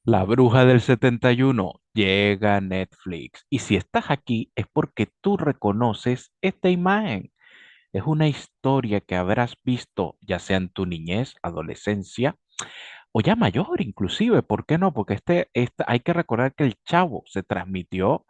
La Bruja del 71 llega a Netflix. Y si estás aquí es porque tú reconoces esta imagen. Es una historia que habrás visto ya sea en tu niñez, adolescencia o ya mayor inclusive. ¿Por qué no? Porque hay que recordar que el Chavo se transmitió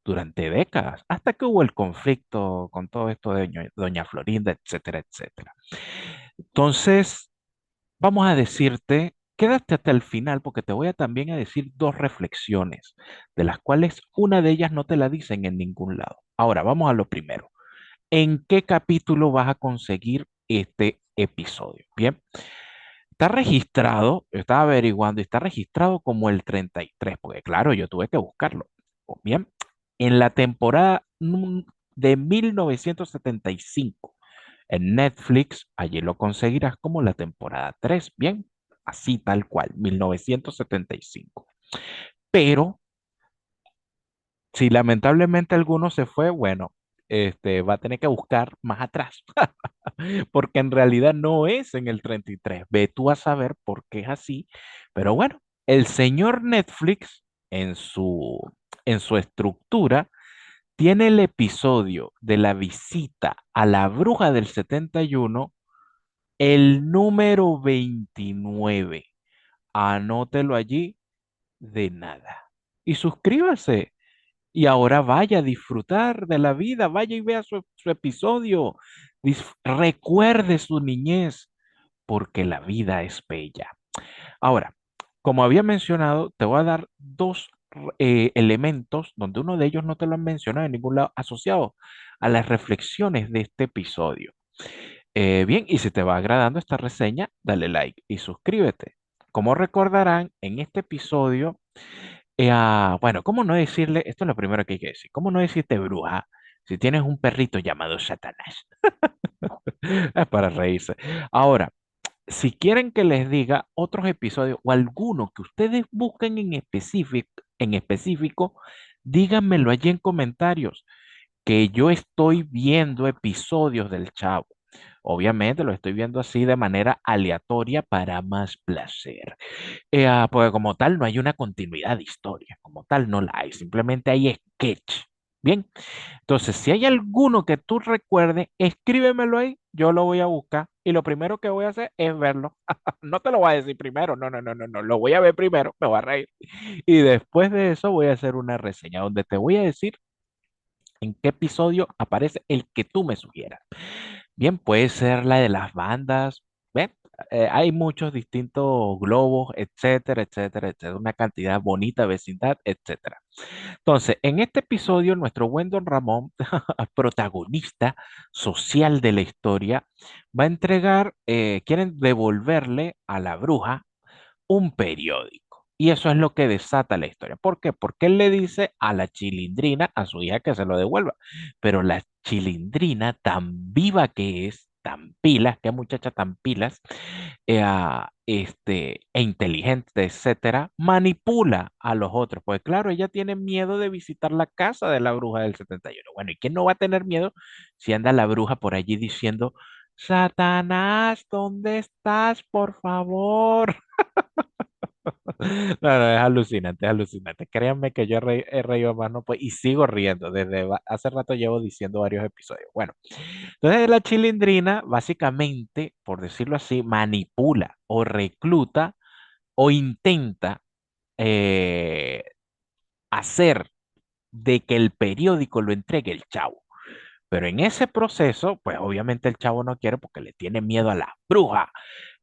durante décadas, hasta que hubo el conflicto con todo esto de Doña Florinda, etcétera, etcétera. Entonces, vamos a decirte, quédate hasta el final porque te voy a también a decir dos reflexiones, de las cuales una de ellas no te la dicen en ningún lado. Ahora, vamos a lo primero. ¿En qué capítulo vas a conseguir este episodio? Bien, está registrado, yo estaba averiguando, y está registrado como el 33, porque claro, yo tuve que buscarlo. Bien, en la temporada de 1975 en Netflix, allí lo conseguirás como la temporada 3, bien, así tal cual, 1975. Pero si lamentablemente alguno se fue, bueno, va a tener que buscar más atrás, porque en realidad no es en el 33. Ve tú a saber por qué es así, pero bueno, el señor Netflix en su estructura tiene el episodio de la visita a la bruja del 71, el número 29. Anótelo allí de nada. Y suscríbase. Y ahora vaya a disfrutar de la vida, vaya y vea su episodio. Recuerde su niñez, porque la vida es bella. Ahora, como había mencionado, te voy a dar dos elementos donde uno de ellos no te lo han mencionado en ningún lado, asociado a las reflexiones de este episodio. Bien, y si te va agradando esta reseña, dale like y suscríbete. Como recordarán, en este episodio, bueno, ¿cómo no decirle? Esto es lo primero que hay que decir. ¿Cómo no decirte bruja si tienes un perrito llamado Satanás? Es para reírse. Ahora, si quieren que les diga otros episodios o alguno que ustedes busquen en específico, díganmelo allí en comentarios, que yo estoy viendo episodios del Chavo. Obviamente lo estoy viendo así de manera aleatoria para más placer. Porque como tal no hay una continuidad de historia, como tal no la hay, simplemente hay sketch. Bien, entonces si hay alguno que tú recuerdes, escríbemelo ahí, yo lo voy a buscar y lo primero que voy a hacer es verlo. No te lo voy a decir primero, no, no, no, no, no, lo voy a ver primero, me voy a reír. Y después de eso voy a hacer una reseña donde te voy a decir en qué episodio aparece el que tú me sugieras. Bien, puede ser la de las bandas. ¿Ven? Hay muchos distintos globos, etcétera, etcétera, etcétera. Una cantidad bonita, vecindad, etcétera. Entonces, en este episodio, nuestro buen Don Ramón, protagonista social de la historia, va a entregar, quieren devolverle a la bruja un periódico. Y eso es lo que desata la historia. ¿Por qué? Porque él le dice a la Chilindrina, a su hija, que se lo devuelva. Pero la Chilindrina, tan viva que es, tan pilas, qué muchacha tan pilas, e inteligente, etcétera, manipula a los otros. Pues claro, ella tiene miedo de visitar la casa de la bruja del 71. Bueno, ¿y quién no va a tener miedo si anda la bruja por allí diciendo, Satanás, ¿dónde estás? Por favor. No, no, es alucinante, es alucinante. Créanme que yo he reído más, no pues, y sigo riendo. Hace rato llevo diciendo varios episodios. Bueno, entonces la chilindrina, básicamente, por decirlo así, manipula o recluta o intenta eh, hacer de que el periódico lo entregue el chavo. Pero en ese proceso, pues obviamente el chavo no quiere porque le tiene miedo a la bruja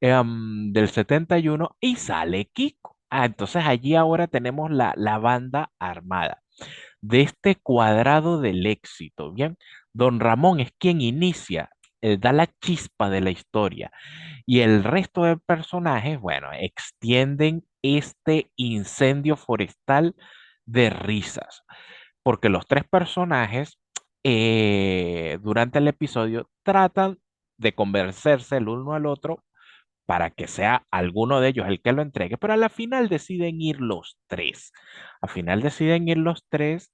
del 71 y sale Kiko. Entonces allí ahora tenemos la banda armada de este cuadrado del éxito. Bien, Don Ramón es quien inicia, da la chispa de la historia y el resto de personajes, bueno, extienden este incendio forestal de risas, porque los tres personajes durante el episodio tratan de convencerse el uno al otro para que sea alguno de ellos el que lo entregue, pero a la final deciden ir los tres. Al final deciden ir los tres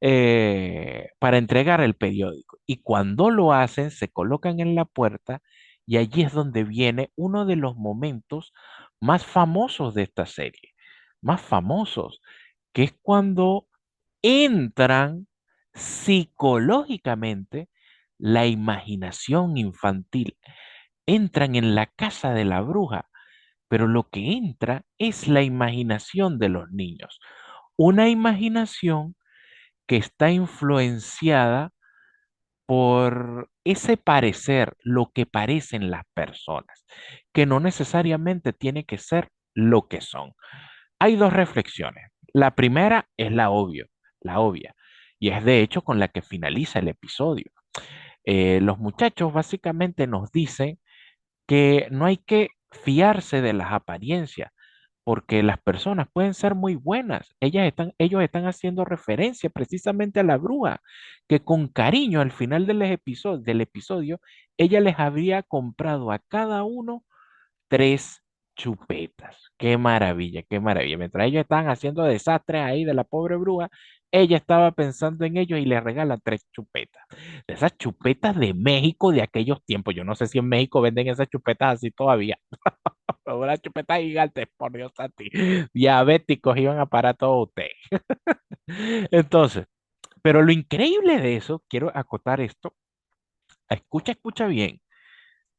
para entregar el periódico. Y cuando lo hacen, se colocan en la puerta y allí es donde viene uno de los momentos más famosos de esta serie, más famosos, que es cuando entran psicológicamente la imaginación infantil, entran en la casa de la bruja, pero lo que entra es la imaginación de los niños, una imaginación que está influenciada por ese parecer, lo que parecen las personas, que no necesariamente tiene que ser lo que son. Hay dos reflexiones. La primera es la obvia, y es de hecho con la que finaliza el episodio. Los muchachos básicamente nos dicen que no hay que fiarse de las apariencias, porque las personas pueden ser muy buenas. Ellos están haciendo referencia precisamente a la bruja, que con cariño al final del episodio, ella les habría comprado a cada uno tres chupetas. Qué maravilla, qué maravilla. Mientras ellos estaban haciendo desastres ahí de la pobre bruja, ella estaba pensando en ellos y le regala tres chupetas. De esas chupetas de México de aquellos tiempos. Yo no sé si en México venden esas chupetas así todavía. Una chupeta gigante, por Dios a ti. Diabéticos iban a parar todos ustedes. Entonces, pero lo increíble de eso, quiero acotar esto. Escucha bien.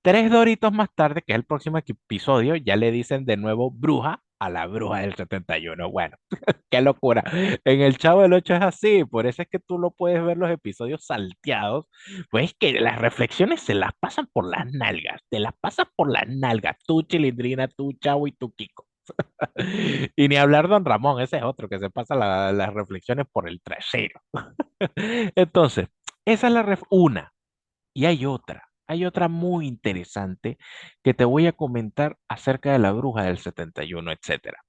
Tres doritos más tarde, que es el próximo episodio, ya le dicen de nuevo bruja a la bruja del 71. Bueno, qué locura. En el Chavo del 8 es así, por eso es que tú lo puedes ver los episodios salteados, pues que las reflexiones se las pasan por las nalgas, te las pasas por las nalgas, tú Chilindrina, tú Chavo y tú Kiko. Y ni hablar Don Ramón, ese es otro que se pasa las reflexiones por el trasero. Entonces, esa es una. Y hay otra muy interesante que te voy a comentar acerca de la bruja del 71, etcétera.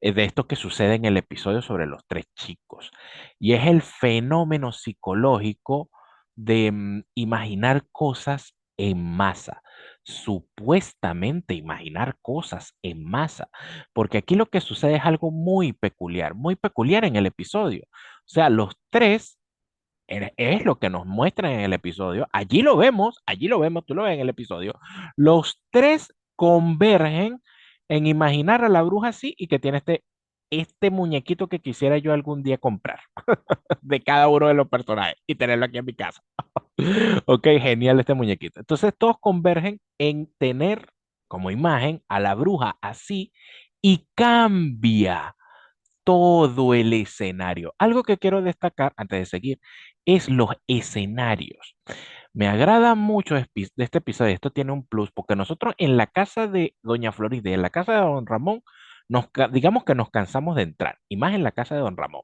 De esto que sucede en el episodio sobre los tres chicos. Y es el fenómeno psicológico de imaginar cosas en masa. Supuestamente imaginar cosas en masa. Porque aquí lo que sucede es algo muy peculiar en el episodio. O sea, los tres es lo que nos muestran en el episodio. Allí lo vemos, tú lo ves en el episodio. Los tres convergen en imaginar a la bruja así y que tiene este muñequito que quisiera yo algún día comprar de cada uno de los personajes y tenerlo aquí en mi casa. Ok, genial este muñequito. Entonces todos convergen en tener como imagen a la bruja así y cambia todo el escenario. Algo que quiero destacar antes de seguir es los escenarios. Me agrada mucho de este episodio. Esto tiene un plus porque nosotros en la casa de Doña Florinda y en la casa de Don Ramón, digamos que nos cansamos de entrar, y más en la casa de Don Ramón.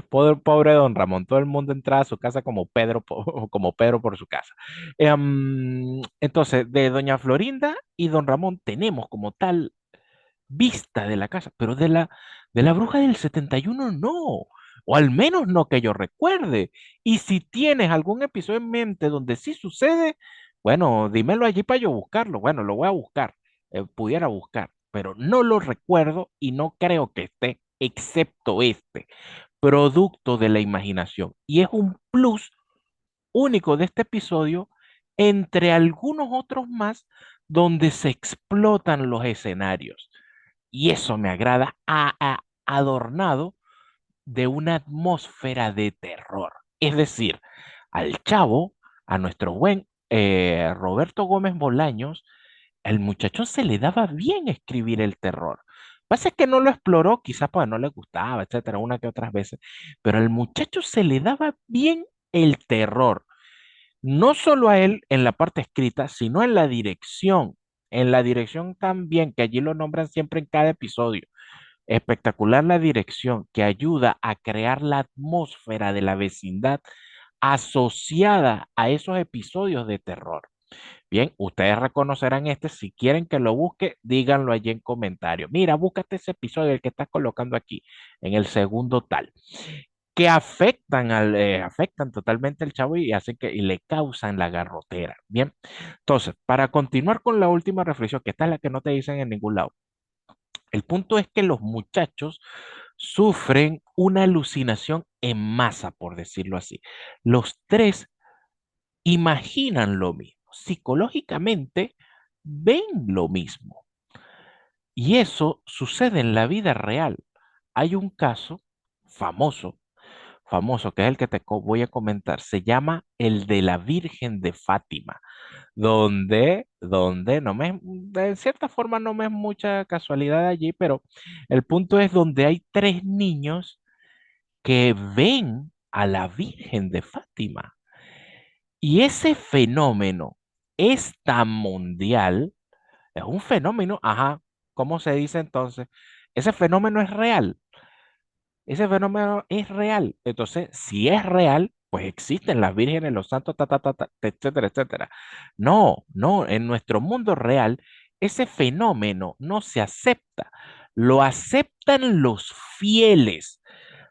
Pobre Don Ramón, todo el mundo entra a su casa como Pedro, como Pedro por su casa. Entonces, de Doña Florinda y Don Ramón tenemos como tal vista de la casa, pero de la bruja del 71 no, o al menos no que yo recuerde. Y si tienes algún episodio en mente donde sí sucede, bueno, dímelo allí para yo buscarlo. Bueno, lo voy a buscar, pudiera buscar, pero no lo recuerdo y no creo que esté, excepto este, producto de la imaginación. Y es un plus único de este episodio entre algunos otros más donde se explotan los escenarios. Y eso me agrada, adornado de una atmósfera de terror. Es decir, al chavo, a nuestro buen Roberto Gómez Bolaños, al muchacho se le daba bien escribir el terror. Pasa que no lo exploró, quizás porque no le gustaba, etcétera, una que otras veces, pero al muchacho se le daba bien el terror. No solo a él en la parte escrita, sino en la dirección. En la dirección también, que allí lo nombran siempre en cada episodio. Espectacular la dirección que ayuda a crear la atmósfera de la vecindad asociada a esos episodios de terror. Bien, ustedes reconocerán este. Si quieren que lo busque, díganlo allí en comentarios. Mira, búscate ese episodio, el que estás colocando aquí, en el segundo tal, que afectan totalmente al chavo y hacen y le causan la garrotera. Bien, entonces, para continuar con la última reflexión, que esta es la que no te dicen en ningún lado. El punto es que los muchachos sufren una alucinación en masa, por decirlo así. Los tres imaginan lo mismo, psicológicamente ven lo mismo. Y eso sucede en la vida real. Hay un caso famoso, famoso, que es el que voy a comentar. Se llama el de la Virgen de Fátima, donde no me, de cierta forma no me es mucha casualidad allí, pero el punto es donde hay tres niños que ven a la Virgen de Fátima. Y ese fenómeno es tan mundial, es un fenómeno, ajá, ¿cómo se dice entonces? Ese fenómeno es real. Ese fenómeno es real. Entonces, si es real, pues existen las vírgenes, los santos, etcétera, etcétera. No, no, en nuestro mundo real, ese fenómeno no se acepta. Lo aceptan los fieles.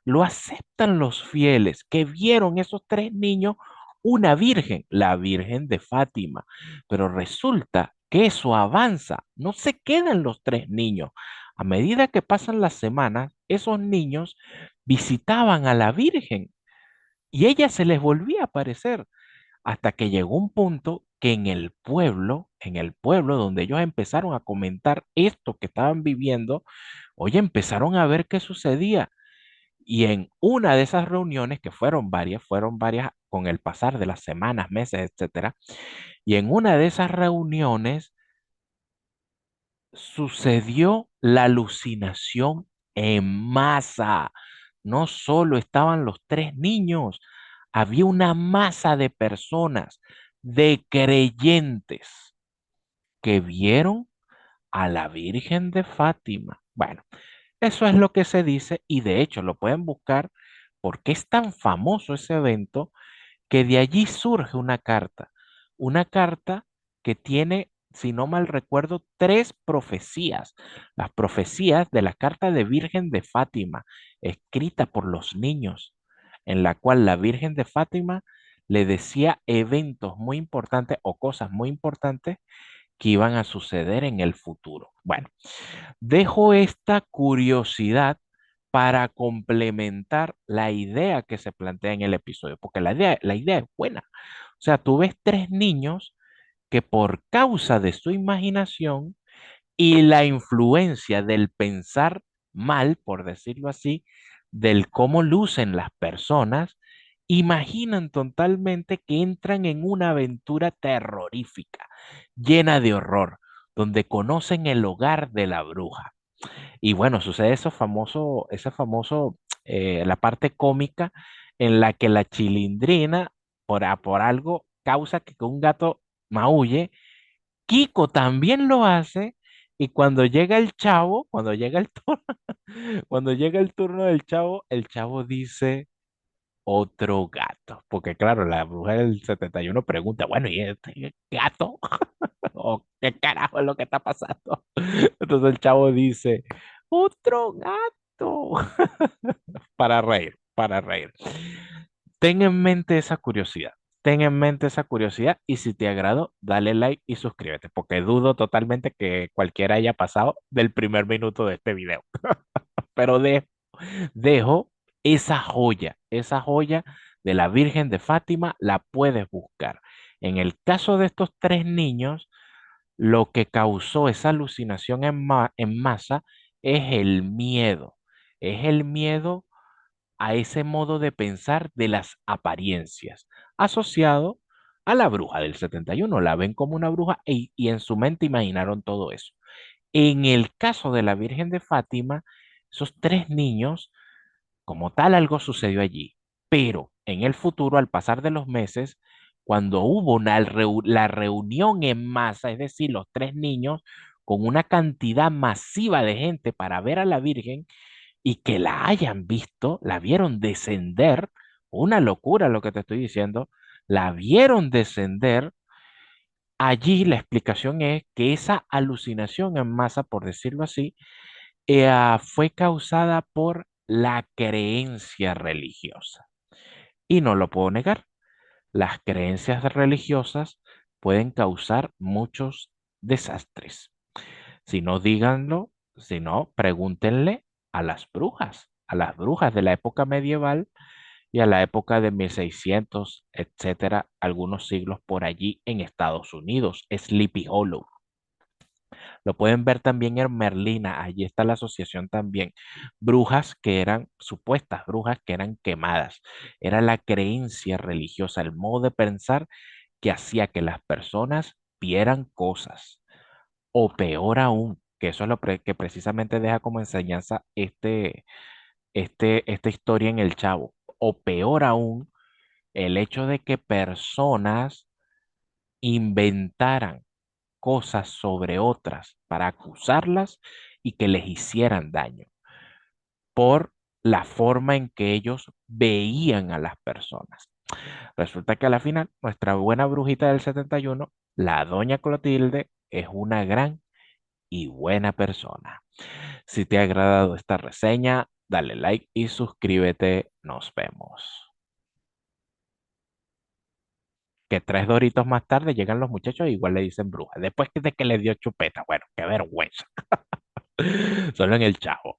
Lo aceptan los fieles que vieron esos tres niños una virgen, la Virgen de Fátima. Pero resulta que eso avanza, no se quedan los tres niños. A medida que pasan las semanas, esos niños visitaban a la Virgen y ella se les volvía a aparecer hasta que llegó un punto que en el pueblo donde ellos empezaron a comentar esto que estaban viviendo, oye, empezaron a ver qué sucedía. Y en una de esas reuniones, que fueron varias con el pasar de las semanas, meses, etcétera, y en una de esas reuniones sucedió la alucinación en masa. No solo estaban los tres niños, había una masa de personas, de creyentes, que vieron a la Virgen de Fátima. Bueno, eso es lo que se dice y de hecho lo pueden buscar porque es tan famoso ese evento que de allí surge una carta que tiene, si no mal recuerdo, tres profecías, las profecías de la carta de Virgen de Fátima, escrita por los niños, en la cual la Virgen de Fátima le decía eventos muy importantes o cosas muy importantes que iban a suceder en el futuro. Bueno, dejo esta curiosidad para complementar la idea que se plantea en el episodio, porque la idea es buena. O sea, tú ves tres niños que por causa de su imaginación y la influencia del pensar mal, por decirlo así, del cómo lucen las personas, imaginan totalmente que entran en una aventura terrorífica, llena de horror, donde conocen el hogar de la bruja. Y bueno, sucede la parte cómica en la que la chilindrina, por algo, causa que un gato maulle. Kiko también lo hace. Y cuando llega el chavo, cuando llega el turno del chavo, el chavo dice otro gato. Porque claro, la bruja del 71 pregunta, bueno, ¿y este gato? ¿O qué carajo es lo que está pasando? Entonces el chavo dice, otro gato. Para reír, para reír. Ten en mente esa curiosidad. Ten en mente esa curiosidad y si te agradó, dale like y suscríbete, porque dudo totalmente que cualquiera haya pasado del primer minuto de este video. Pero dejo esa joya de la Virgen de Fátima, la puedes buscar. En el caso de estos tres niños, lo que causó esa alucinación en masa es el miedo a ese modo de pensar de las apariencias, asociado a la bruja del 71. La ven como una bruja y en su mente imaginaron todo eso. En el caso de la Virgen de Fátima, esos tres niños, como tal, algo sucedió allí. Pero en el futuro, al pasar de los meses, cuando hubo la reunión en masa, es decir, los tres niños, con una cantidad masiva de gente para ver a la Virgen y que la hayan visto, la vieron descender, una locura lo que te estoy diciendo, la vieron descender. Allí la explicación es que esa alucinación en masa, por decirlo así, fue causada por la creencia religiosa. Y no lo puedo negar, las creencias religiosas pueden causar muchos desastres. Si no, díganlo, si no, pregúntenle a las brujas de la época medieval y a la época de 1600, etcétera, algunos siglos por allí en Estados Unidos, Sleepy Hollow. Lo pueden ver también en Merlina, allí está la asociación también. Brujas que eran, supuestas brujas que eran quemadas. Era la creencia religiosa, el modo de pensar que hacía que las personas vieran cosas. O peor aún, que eso es lo que precisamente deja como enseñanza esta historia en el Chavo. O peor aún, el hecho de que personas inventaran cosas sobre otras para acusarlas y que les hicieran daño por la forma en que ellos veían a las personas. Resulta que a la final, nuestra buena brujita del 71, la doña Clotilde, es una gran y buena persona. Si te ha agradado esta reseña, dale like y suscríbete. Nos vemos. Que 3 doritos más tarde llegan los muchachos e igual le dicen bruja. Después de que le dio chupeta. Bueno, qué vergüenza. Solo en el Chavo.